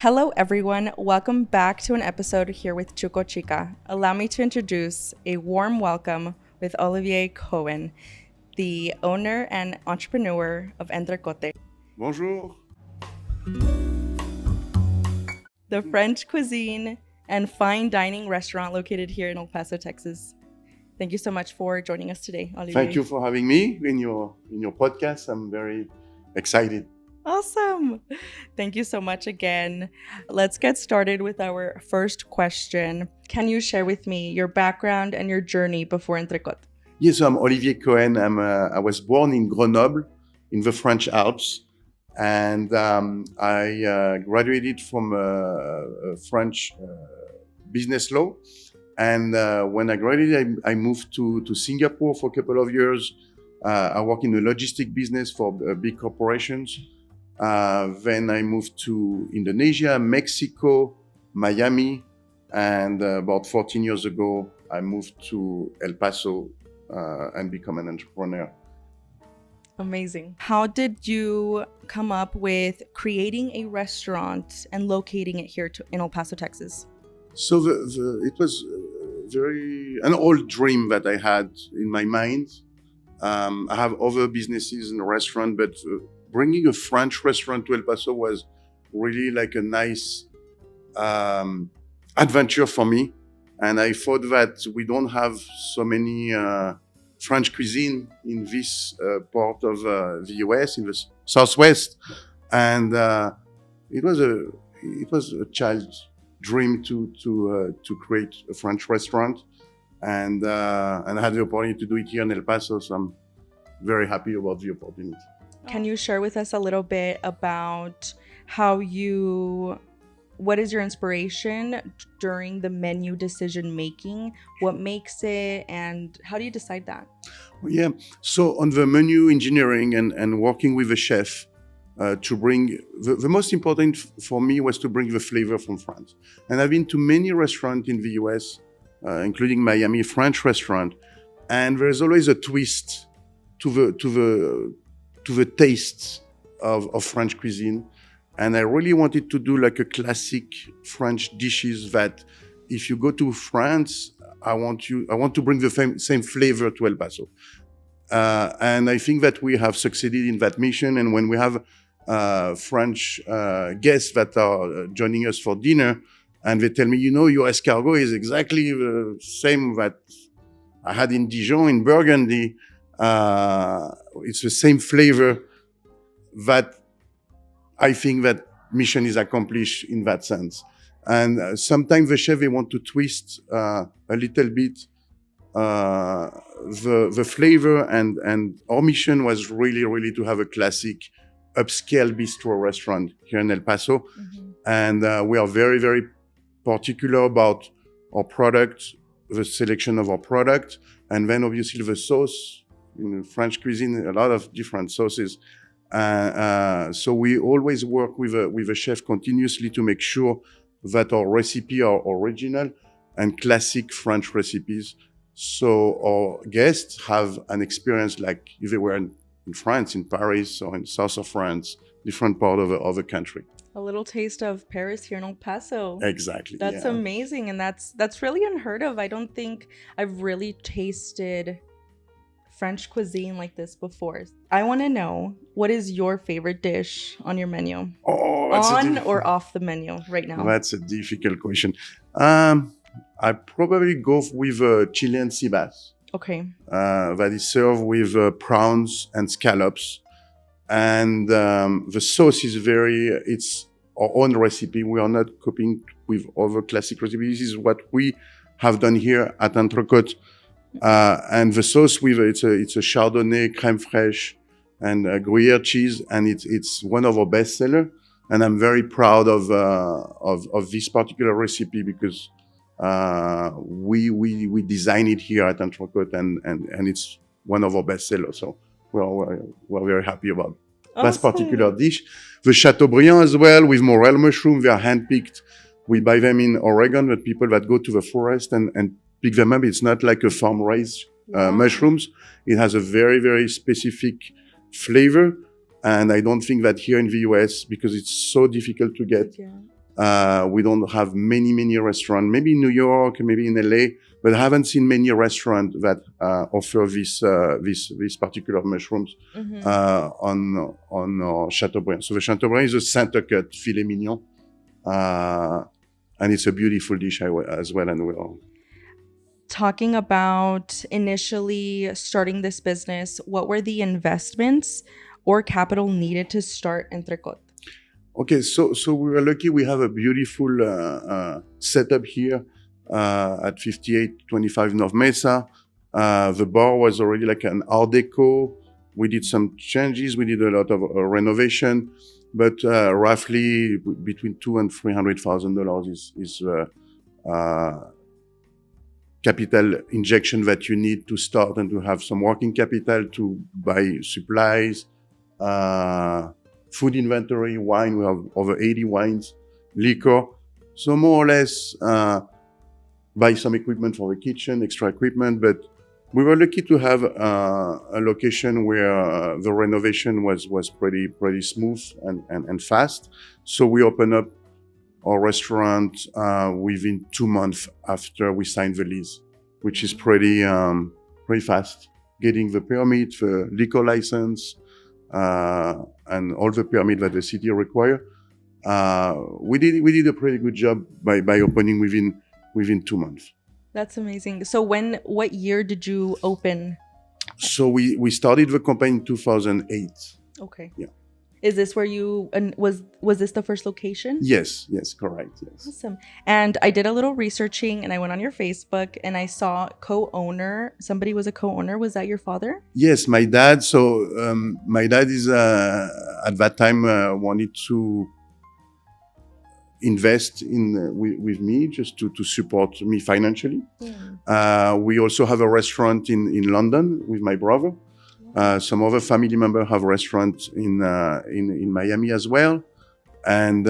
Hello, everyone. Welcome back to an episode here with Chuco Chica. Allow me to introduce a warm welcome with Olivier Cohen, the owner and entrepreneur of Entrecote, Bonjour. the French cuisine and fine dining restaurant located here in El Paso, Texas. Thank you so much for joining us today, Olivier. Thank you for having me in your podcast. I'm very excited. Awesome. Thank you so much again. Let's get started with our first question. Can you share with me your background and your journey before Entrecote? Yes, I'm Olivier Cohen. I was born in Grenoble, in the French Alps, and I graduated from French business law. And when I graduated, I moved to Singapore for a couple of years. I worked in the logistic business for big corporations. Then I moved to Indonesia, Mexico, Miami, and about 14 years ago, I moved to El Paso and become an entrepreneur. Amazing. How did you come up with creating a restaurant and locating it here in El Paso, Texas? So it was an old dream that I had in my mind. I have other businesses in the restaurant, but bringing a French restaurant to El Paso was really like a nice adventure for me. And I thought that we don't have so many French cuisine in this part of the US, in the Southwest. And it was a child's dream to create a French restaurant. And I had the opportunity to do it here in El Paso, so I'm very happy about the opportunity. Can you share with us a little bit about what is your inspiration during the menu decision making? What makes it, and how do you decide that? Yeah, so on the menu engineering and working with a chef to bring, the most important for me was to bring the flavor from France. And I've been to many restaurants in the US, including Miami, French restaurant, and there's always a twist to the tastes of French cuisine. And I really wanted to do like a classic French dishes that if you go to France, I want to bring the same flavor to El Paso. And I think that we have succeeded in that mission. And when we have French guests that are joining us for dinner, and they tell me, your escargot is exactly the same that I had in Dijon, in Burgundy. It's the same flavor, that I think that mission is accomplished in that sense. And sometimes the chef, they want to twist a little bit the flavor, and our mission was really to have a classic upscale bistro restaurant here in El Paso. Mm-hmm. And we are very particular about our product, the selection of our product, and then obviously the sauce. In French cuisine, a lot of different sauces. So we always work with a chef continuously to make sure that our recipe are original and classic French recipes. So our guests have an experience like if they were in France, in Paris, or in south of France, different part of the country. A little taste of Paris here in El Paso. Exactly. That's amazing. And that's really unheard of. I don't think I've really tasted French cuisine like this before. I want to know, what is your favorite dish on your menu? On or off the menu right now? That's a difficult question. I probably go with Chilean sea bass. Okay. That is served with prawns and scallops. And the sauce is it's our own recipe. We are not copying with other classic recipes. This is what we have done here at Entrecote. And the sauce it's a Chardonnay, crème fraîche, and Gruyere cheese, and it's one of our best sellers. And I'm very proud of this particular recipe because we designed it here at Entrecote, and it's one of our best sellers. So we're very happy about that particular dish. The Chateaubriand as well with morel mushroom. They are handpicked. We buy them in Oregon. But people that go to the forest and pick them up. It's not like a farm-raised mushrooms. It has a very specific flavor. And I don't think that here in the US, because it's so difficult to get, We don't have many restaurants, maybe in New York, maybe in LA, but I haven't seen many restaurants that offer this particular mushrooms on Chateaubriand. So the Chateaubriand is a center cut filet mignon, and it's a beautiful dish as well. And we're talking about initially starting this business. What were the investments or capital needed to start Entrecote? Okay, so we were lucky. We have a beautiful setup here at 5825 North Mesa. The bar was already like an Art Deco. We did some changes. We did a lot of renovation, but roughly between $200,000 and $300,000 is capital injection that you need to start and to have some working capital to buy supplies. Food inventory, wine, we have over 80 wines, liquor. So more or less buy some equipment for the kitchen, extra equipment. But we were lucky to have a location where the renovation was pretty smooth and fast. So we opened up our restaurant within 2 months after we signed the lease, which is pretty fast. Getting the permit, the liquor license, and all the permit that the city require. We did a pretty good job by opening within 2 months. That's amazing. So what year did you open? So we started the company in 2008. Okay. Yeah. Is this where you, and was this the first location? Yes, correct, yes. Awesome. And I did a little researching and I went on your Facebook and I saw co-owner, somebody was a co-owner. Was that your father? Yes, my dad. So my dad is, at that time, wanted to invest with me just to support me financially. We also have a restaurant in London with my brother. Some other family members have restaurants in Miami as well, and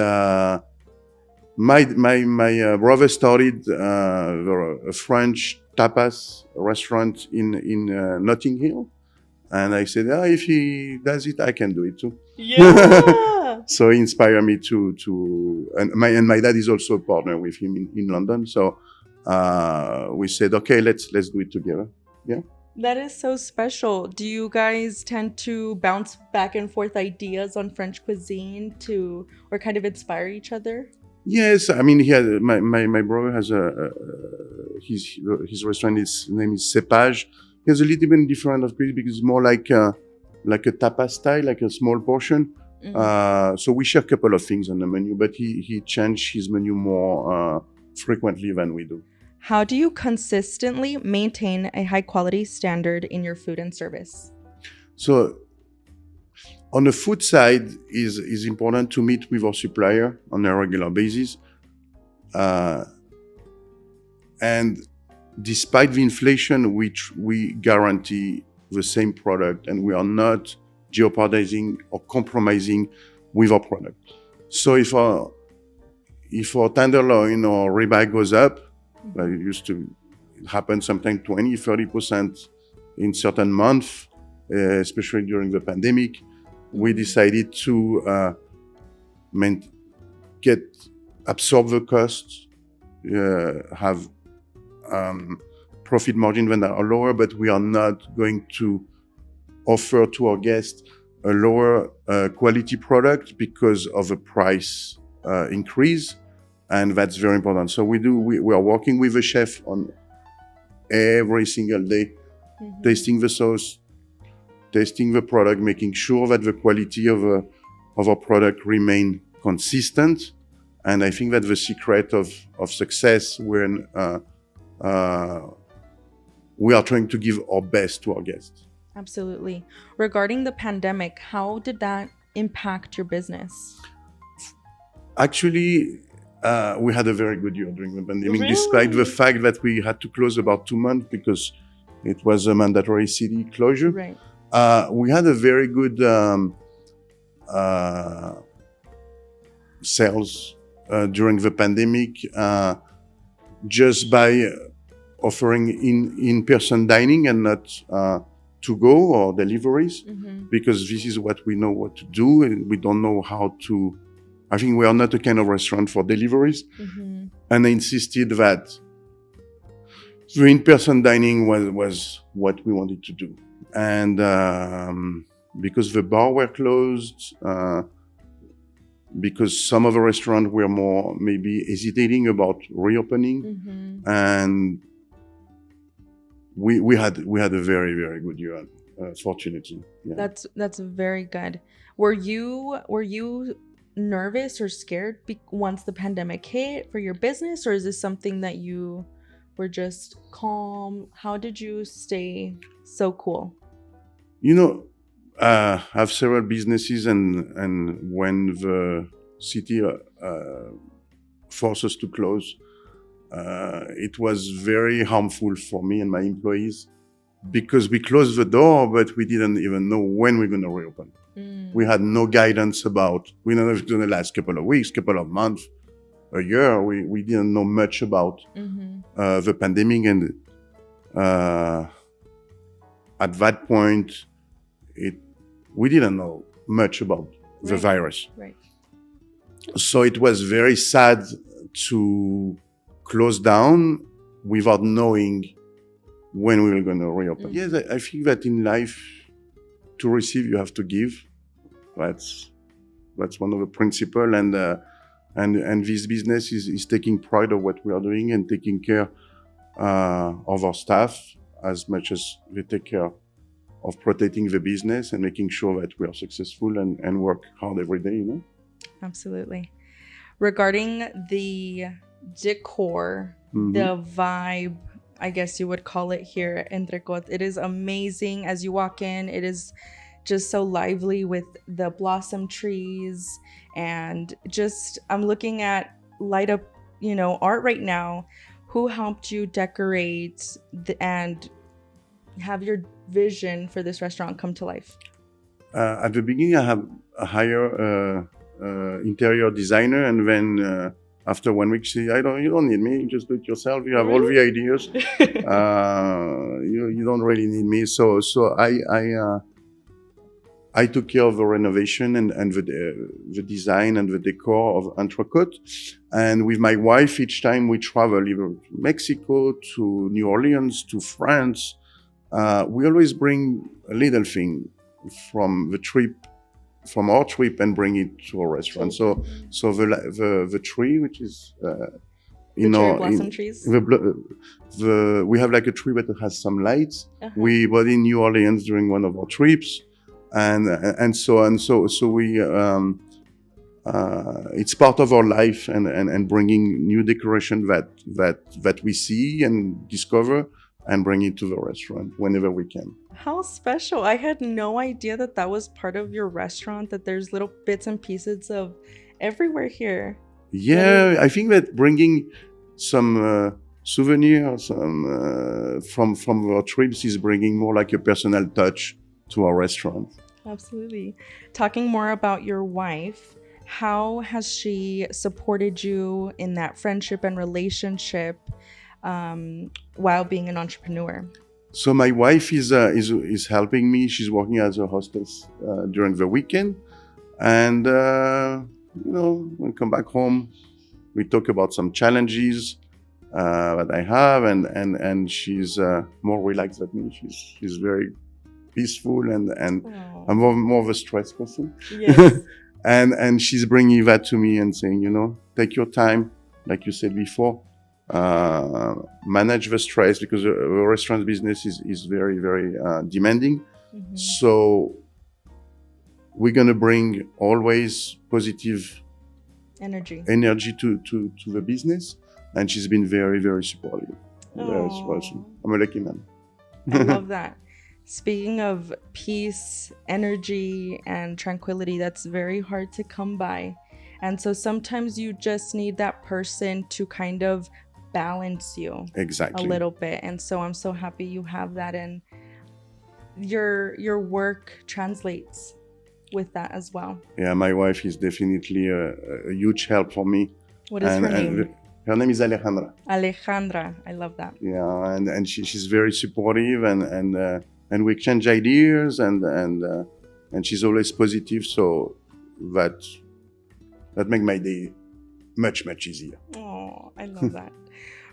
my brother started a French tapas restaurant in Notting Hill, and I said, if he does it, I can do it too. Yeah. So he inspired me and my dad is also a partner with him in London. So we said, okay, let's do it together. Yeah. That is so special. Do you guys tend to bounce back and forth ideas on French cuisine or kind of inspire each other? Yes, I mean, he has, my brother has his restaurant. His name is Cepage. He has a little bit different of cuisine because it's more like a tapas style, like a small portion. So we share a couple of things on the menu, but he changed his menu more frequently than we do. How do you consistently maintain a high quality standard in your food and service? So on the food side, is important to meet with our supplier on a regular basis. And despite the inflation, which we guarantee the same product, and we are not jeopardizing or compromising with our product. So if our tenderloin or ribeye goes up, it used to happen sometimes 20-30% in certain months, especially during the pandemic. We decided to absorb the costs, have profit margin that are lower, but we are not going to offer to our guests a lower quality product because of a price increase. And that's very important. So we are working with a chef on every single day, tasting the sauce, tasting the product, making sure that the quality of our product remain consistent. And I think that the secret of success when we are trying to give our best to our guests. Absolutely. Regarding the pandemic, how did that impact your business? Actually, we had a very good year during the pandemic, Really? despite the fact that we had to close about 2 months because it was a mandatory city closure. Right. We had a very good sales during the pandemic, just by offering in-person dining and not to go or deliveries, because this is what we know what to do, and we don't know how to I think we are not a kind of restaurant for deliveries. And I insisted that the in-person dining was what we wanted to do. And because the bar were closed, because some of the restaurants were more maybe hesitating about reopening, and we had a very, very good year, fortunately. Yeah. That's very good. Were you nervous or scared once the pandemic hit for your business, or is this something that you were just calm? How did you stay so cool? You know, I have several businesses, and when the city forced us to close, it was very harmful for me and my employees, because we closed the door, but we didn't even know when we're going to reopen. We had no guidance about, we don't know if it's going to last a couple of weeks, couple of months, a year. We didn't know much about the pandemic. And at that point, we didn't know much about the virus. Right. So it was very sad to close down without knowing when we were going to reopen. Yes, I think that in life, to receive, you have to give. That's one of the principles, and this business is taking pride of what we are doing and taking care of our staff as much as we take care of protecting the business and making sure that we are successful and work hard every day. You know. Absolutely. Regarding the decor, the vibe, I guess you would call it here, Entrecote, it is amazing. As you walk in, it is just so lively with the blossom trees, and just, I'm looking at light up, art right now. Who helped you decorate and have your vision for this restaurant come to life? At the beginning, I have a interior designer, and then after 1 week, she said, you don't need me, just do it yourself. You have all the ideas. You don't really need me. So I took care of the renovation and the design and the decor of Entrecote. And with my wife, each time we travel, either to Mexico, to New Orleans, to France, we always bring a little thing from our trip and bring it to our restaurant. So the tree, which is blossom trees. We have like a tree that has some lights. We bought in New Orleans during one of our trips, and so on. So we it's part of our life and bringing new decoration that we see and discover, and bring it to the restaurant whenever we can. How special. I had no idea that was part of your restaurant, that there's little bits and pieces of everywhere here. Yeah, I think that bringing some souvenirs from our trips is bringing more like a personal touch to our restaurant. Absolutely. Talking more about your wife, how has she supported you in that friendship and relationship while being an entrepreneur? So my wife is helping me. She's working as a hostess during the weekend, and when I come back home, we talk about some challenges that I have, and she's more relaxed than me. She's very peaceful, and Aww. I'm more of a stress person. Yes. and she's bringing that to me and saying, take your time, like you said before. Manage the stress, because the restaurant business is very, very demanding. So we're going to bring always positive energy to the business. And she's been very, very supportive. Very supportive. I'm a lucky man. I love that. Speaking of peace, energy, and tranquility, that's very hard to come by. And so sometimes you just need that person to kind of balance you exactly a little bit. And so I'm so happy you have that, and your work translates with that as well. Yeah, my wife is definitely a huge help for me. What is her name? Her name is Alejandra. Alejandra, I love that. Yeah, and she's very supportive, and we exchange ideas, and she's always positive, so that that make my day much, much easier. Oh, I love that.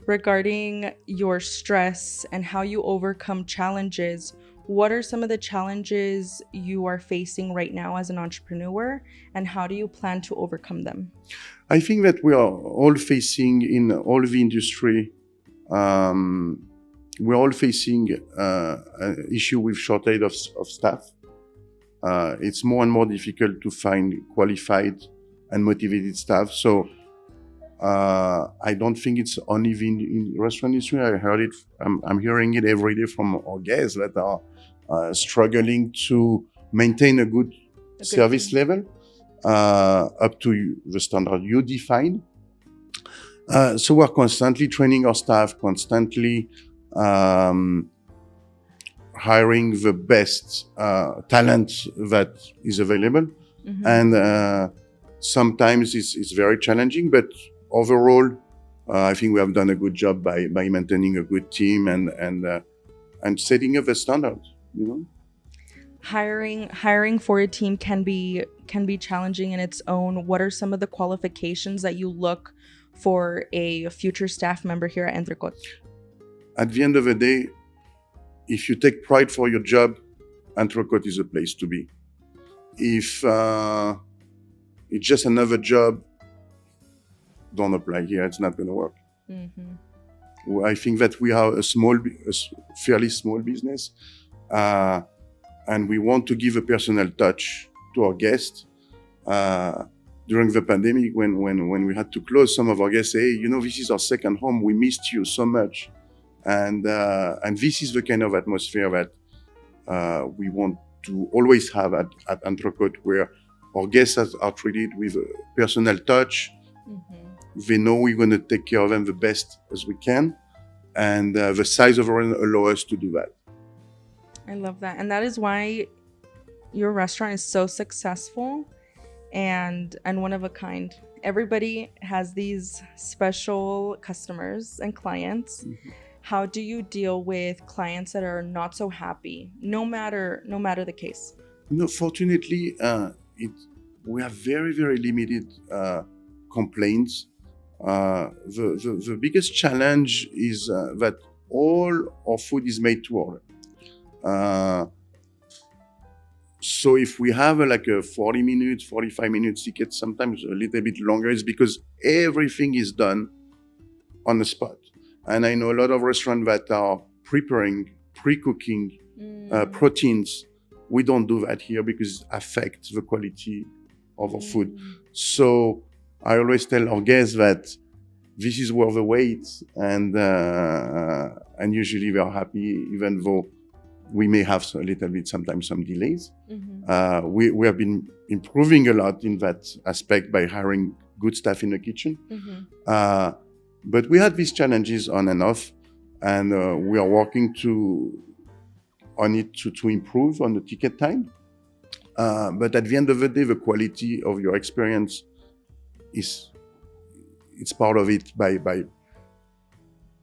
Regarding your stress and how you overcome challenges, what are some of the challenges you are facing right now as an entrepreneur, and how do you plan to overcome them? I think that we are all facing in all the industry, we're all facing an issue with shortage of staff. It's more and more difficult to find qualified and motivated staff. So I don't think it's only in restaurant industry. I'm hearing it every day from our guests that are struggling to maintain a good service level up to the standard you define. So we're constantly training our staff, constantly hiring the best talent that is available. Mm-hmm. And sometimes it's very challenging, but overall, I think we have done a good job by maintaining a good team and setting up a standard, you know. Hiring for a team can be challenging in its own. What are some of the qualifications that you look for a future staff member here at Entrecote? At the end of the day, if you take pride for your job, Entrecote is a place to be. If it's just another job, don't apply here. It's not going to work. Mm-hmm. I think that we are a fairly small business, and we want to give a personal touch to our guests. During the pandemic, when we had to close, some of our guests say, "Hey, this is our second home. We missed you so much," and this is the kind of atmosphere that we want to always have at Entrecote, where our guests are treated with a personal touch. Mm-hmm. They know we're going to take care of them the best as we can, and the size of our restaurant allows us to do that. I love that, and that is why your restaurant is so successful and one of a kind. Everybody has these special customers and clients. Mm-hmm. How do you deal with clients that are not so happy, no matter the case? Fortunately, we have very, very limited complaints. The biggest challenge is that all our food is made to order. So if we have a 40 minutes, 45 minutes ticket, sometimes a little bit longer, it's because everything is done on the spot. And I know a lot of restaurants that are pre-cooking proteins. We don't do that here because it affects the quality of our food. So I always tell our guests that this is worth the wait, and usually they are happy, even though we may have a little bit sometimes some delays. Mm-hmm. We have been improving a lot in that aspect by hiring good staff in the kitchen. Mm-hmm. But we had these challenges on and off, and we are working on it to improve on the ticket time. But at the end of the day, the quality of your experience it's part of it by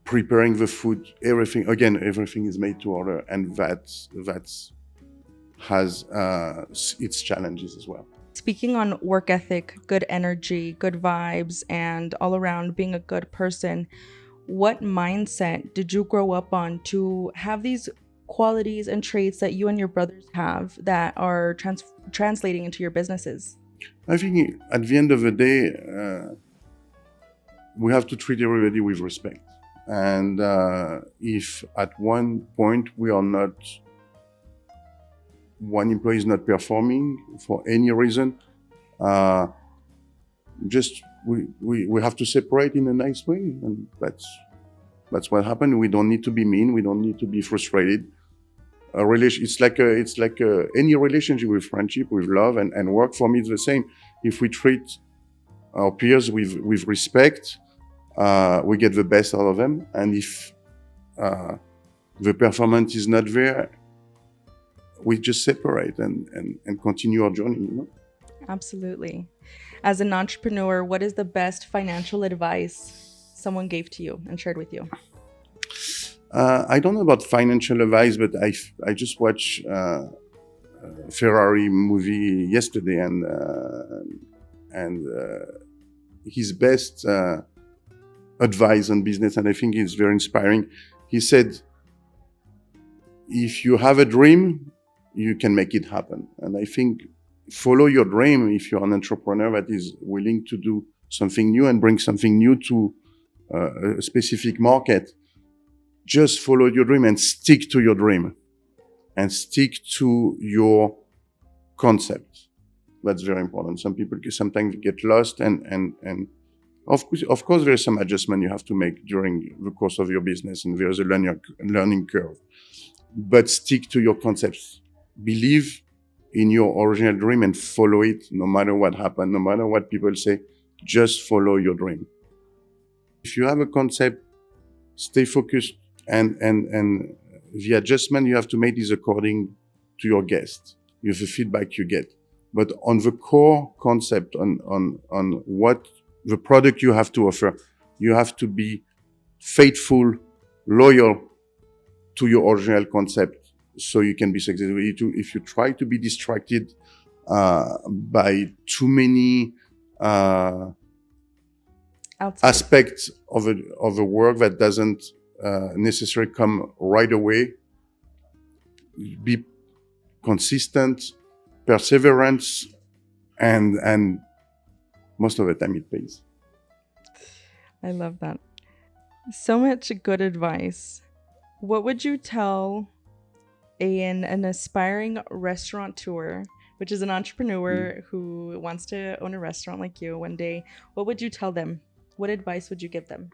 preparing the food. Everything is made to order, and that has its challenges as well. Speaking on work ethic, good energy, good vibes, and all around being a good person, what mindset did you grow up on to have these qualities and traits that you and your brothers have that are translating into your businesses? I think at the end of the day, we have to treat everybody with respect. And if at one point one employee is not performing for any reason, we have to separate in a nice way, and that's what happened. We don't need to be mean. We don't need to be frustrated. It's like any relationship, with friendship, with love, and work. For me, it's the same. If we treat our peers with respect, we get the best out of them. And if the performance is not there, we just separate and continue our journey. Absolutely. As an entrepreneur, what is the best financial advice someone gave to you and shared with you? I don't know about financial advice, but I just watched a Ferrari movie yesterday, and his best advice on business, and I think it's very inspiring. He said, if you have a dream, you can make it happen. And I think follow your dream. If you're an entrepreneur that is willing to do something new and bring something new to a specific market, just follow your dream and stick to your dream and stick to your concept. That's very important. Some people sometimes get lost, and of course there's some adjustment you have to make during the course of your business, and there's a learning curve. But stick to your concepts. Believe in your original dream and follow it, no matter what happens, no matter what people say. Just follow your dream. If you have a concept, stay focused, and the adjustment you have to make is according to your guests, with the feedback you get. But on the core concept, on what the product you have to offer, you have to be faithful, loyal to your original concept, so you can be successful. If you try to be distracted by too many aspects of the work that doesn't necessarily come right away, be consistent, perseverance, and most of the time it pays. I love that. So much good advice. What would you tell an aspiring restaurateur, which is an entrepreneur who wants to own a restaurant like you one day? What would you tell them? What advice would you give them?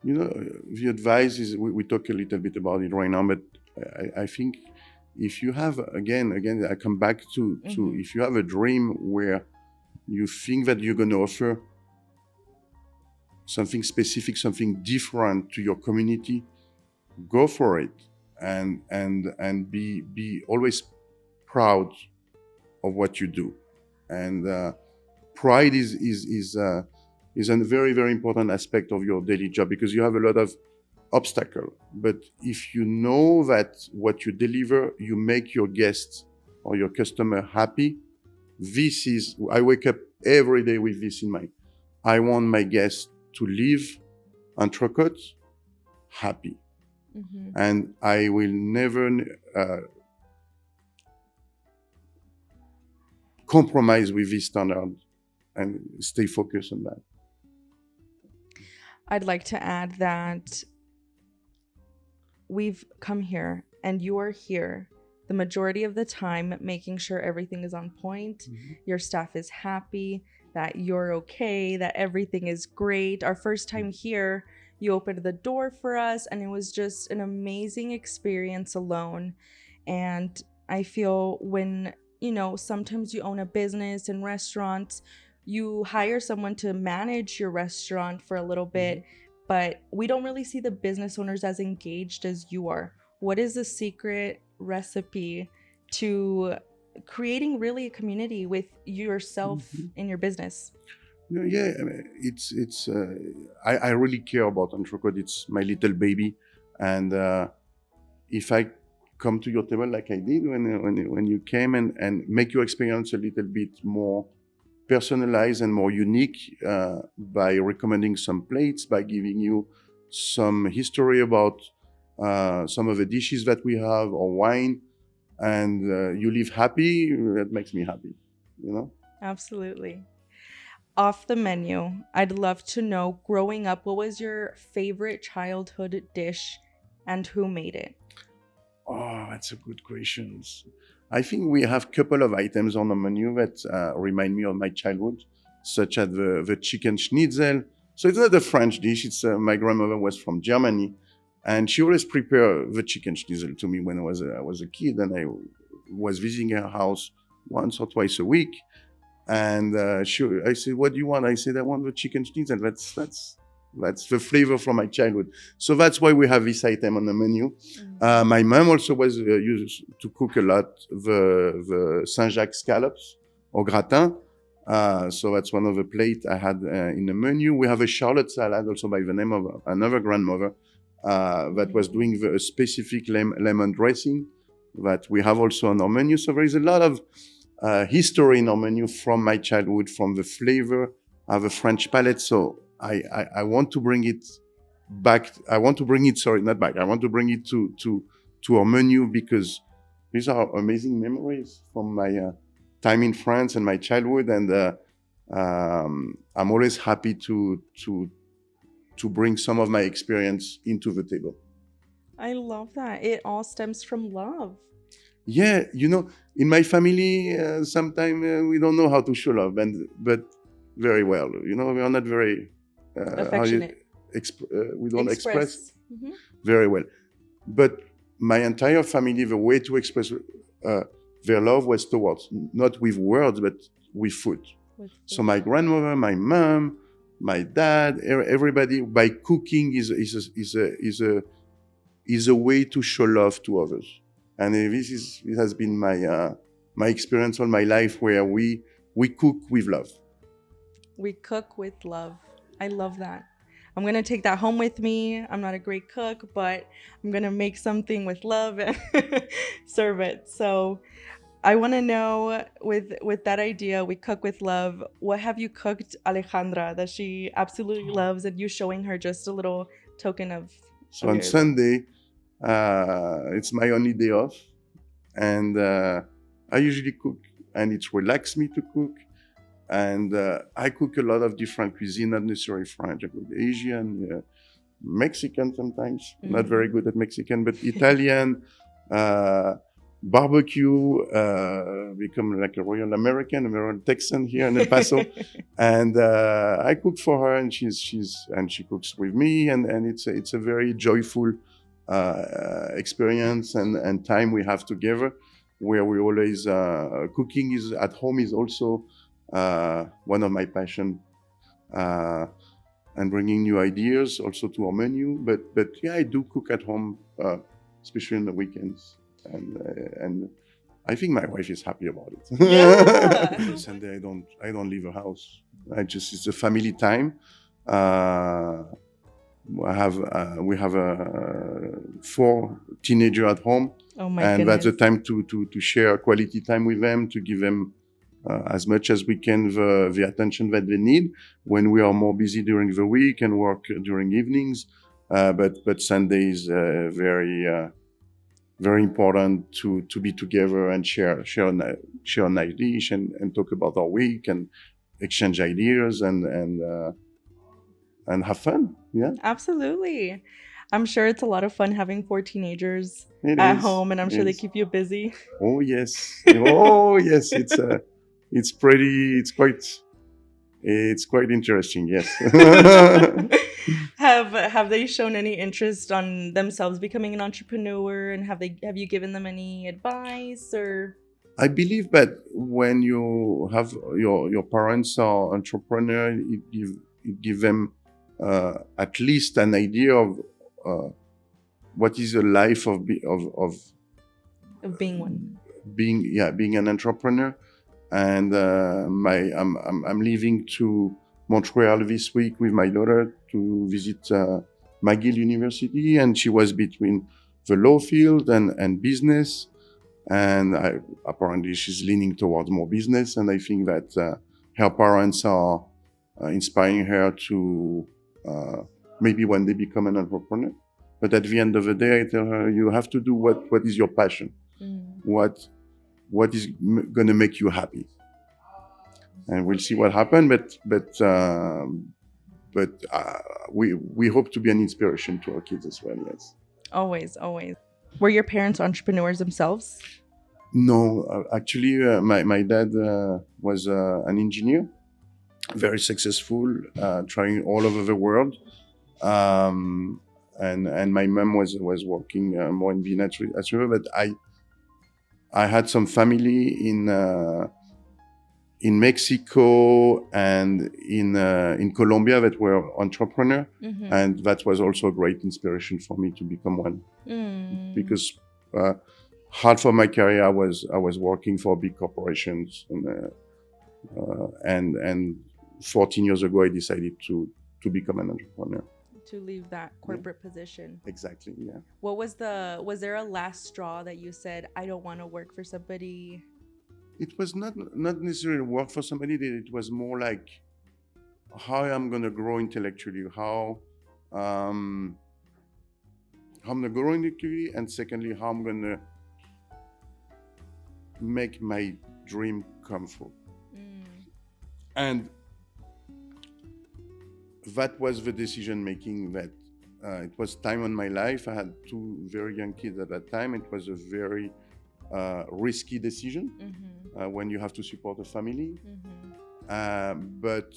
The advice is, we talk a little bit about it right now, but I think if you have, again, I come back to if you have a dream where you think that you're going to offer something specific, something different to your community, go for it, and be always proud of what you do. And pride is a very, very important aspect of your daily job, because you have a lot of obstacles. But if you know that what you deliver, you make your guests or your customer happy, I wake up every day with this in mind. I want my guests to leave Entrecote happy. Mm-hmm. And I will never compromise with this standard, and stay focused on that. I'd like to add that we've come here and you are here the majority of the time, making sure everything is on point, mm-hmm. your staff is happy, that you're okay, that everything is great. Our first time here, you opened the door for us, and it was just an amazing experience alone. And I feel when, sometimes you own a business and restaurants, you hire someone to manage your restaurant for a little bit, mm-hmm. but we don't really see the business owners as engaged as you are. What is the secret recipe to creating really a community with yourself mm-hmm. in your business? Yeah, I really care about Entrecote. It's my little baby, and if I come to your table like I did when you came, and make your experience a little bit more personalized and more unique by recommending some plates, by giving you some history about some of the dishes that we have, or wine, and you leave happy, that makes me happy, Absolutely. Off the menu, I'd love to know, growing up, what was your favorite childhood dish and who made it? Oh, that's a good question. I think we have a couple of items on the menu that remind me of my childhood, such as the chicken schnitzel. So it's not a French dish. It's my grandmother was from Germany, and she always prepared the chicken schnitzel to me when I was a kid, and I was visiting her house once or twice a week. And I said, "What do you want?" I said, "I want the chicken schnitzel." That's the flavor from my childhood. So that's why we have this item on the menu. Mm-hmm. My mom also was used to cook a lot the Saint-Jacques scallops or gratin. So that's one of the plates I had in the menu. We have a Charlotte salad also by the name of another grandmother that was doing a specific lemon dressing that we have also on our menu. So there is a lot of history in our menu from my childhood, from the flavor. I have a French palate, so I want to bring it back. I want to bring it, sorry, not back. I want to bring it to our menu because these are amazing memories from my time in France and my childhood, and I'm always happy to bring some of my experience into the table. I love that. It all stems from love. Yeah, in my family, sometimes we don't know how to show love, but very well. We are not very Affectionate. we don't express Mhm. very well. But my entire family, the way to express their love was towards not with words but with food. With So food. my grandmother, my mom, my dad, everybody, by cooking is a way to show love to others. And this has been my experience all my life, where we cook with love. We cook with love. I love that. I'm going to take that home with me. I'm not a great cook, but I'm going to make something with love and serve it. So I want to know, with that idea, we cook with love, what have you cooked Alejandra that she absolutely loves, and you showing her just a little token of So on your love? Sunday, it's my only day off, and I usually cook, and it relaxes me to cook. And I cook a lot of different cuisine, not necessarily French. I cook Asian, Mexican sometimes. Not very good at Mexican, but Italian, barbecue, become like a Royal American, a Royal Texan here in El Paso. And I cook for her, and she cooks with me, and it's a very joyful experience and time we have together, where we always cooking is at home is also one of my passion, and bringing new ideas also to our menu. But yeah, I do cook at home, especially on the weekends, and I think my wife is happy about it. Yeah. Sunday I don't leave the house. It's a family time. We have 4 teenagers at home, Oh my and goodness. that's the time to share quality time with them, to give them as much as we can the attention that they need when we are more busy during the week and work during evenings. But Sunday is very important to be together and share a nice dish and talk about our week and exchange ideas and have fun. Yeah, Absolutely. I'm sure it's a lot of fun having 4 teenagers it at is. home, and I'm sure they Yes. keep you busy. Oh yes. Oh yes. It's quite interesting. Yes. Have they shown any interest on themselves becoming an entrepreneur, and have you given them any advice or? I believe that when you have your parents are entrepreneur, it give them at least an idea of what is the life of Being one. being an entrepreneur. And I'm leaving to Montreal this week with my daughter to visit McGill University, and she was between the law field and business, and apparently she's leaning towards more business. And I think that her parents are inspiring her to maybe one day become an entrepreneur. But at the end of the day, I tell her, you have to do what is your passion, what is going to make you happy, and we'll see what happens. But we hope to be an inspiration to our kids as well. Yes. Always. Were your parents entrepreneurs themselves? No, actually, my dad was an engineer, very successful, trying all over the world. And my mom was working more in the industry, but I had some family in Mexico and in Colombia that were entrepreneurs, and that was also a great inspiration for me to become one. Because half of my career I was working for big corporations, and 14 years ago I decided to become an entrepreneur. To leave that corporate position. Exactly, yeah. Was there a last straw that you said, I don't want to work for somebody? it was not necessarily work for somebody. It was more like how I'm going to grow intellectually, how I'm going to grow intellectually, and secondly, how I'm going to make my dream come true. And that was the decision making that it was time on my life. I had two very young kids at that time. It was a very risky decision when you have to support a family. But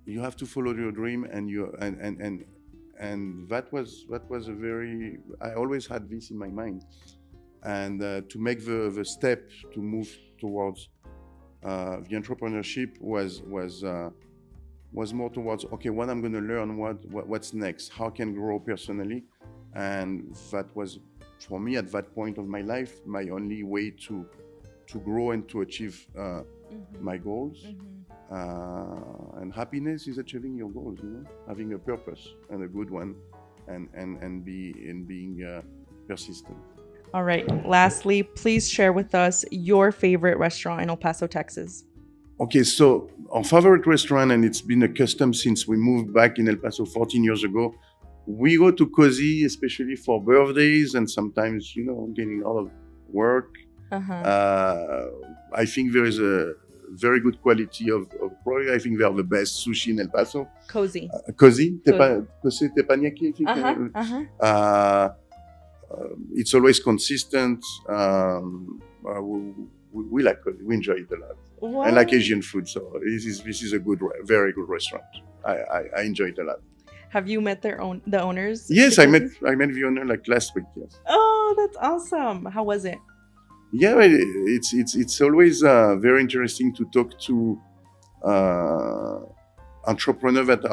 you have to follow your dream, and that was a very, I always had this in my mind. And to make the step to move towards the entrepreneurship was more towards, okay, what I'm going to learn, what's next, how I can grow personally. And that was, for me at that point of my life, my only way to grow and to achieve my goals. And happiness is achieving your goals, having a purpose and a good one, and being persistent. All right. Lastly, please share with us your favorite restaurant in El Paso, Texas. Okay, so our favorite restaurant, and it's been a custom since we moved back in El Paso 14 years ago. We go to Cozy, especially for birthdays and sometimes, getting out of work. I think there is a very good quality of product. I think they are the best sushi in El Paso. Cozy. Cozy. Teppanyaki, I think. It's always consistent. We like it. We enjoy it a lot. Wow. I like Asian food, so this is a very good restaurant. I enjoy it a lot. Have you met the owners? Yes, I met the owner like last week. Yes. Oh, that's awesome. How was it? Yeah, it's always very interesting to talk to entrepreneurs that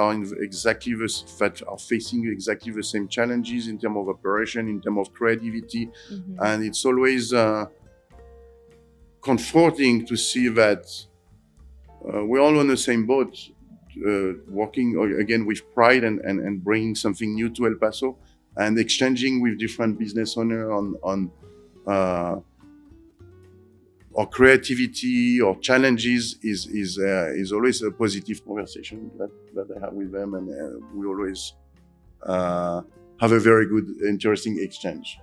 are facing exactly the same challenges in terms of operation, in terms of creativity, and it's always comforting to see that we're all on the same boat, working again with pride and bringing something new to El Paso, and exchanging with different business owners on or creativity or challenges is always a positive conversation that I have with them, and we always have a very good, interesting exchange.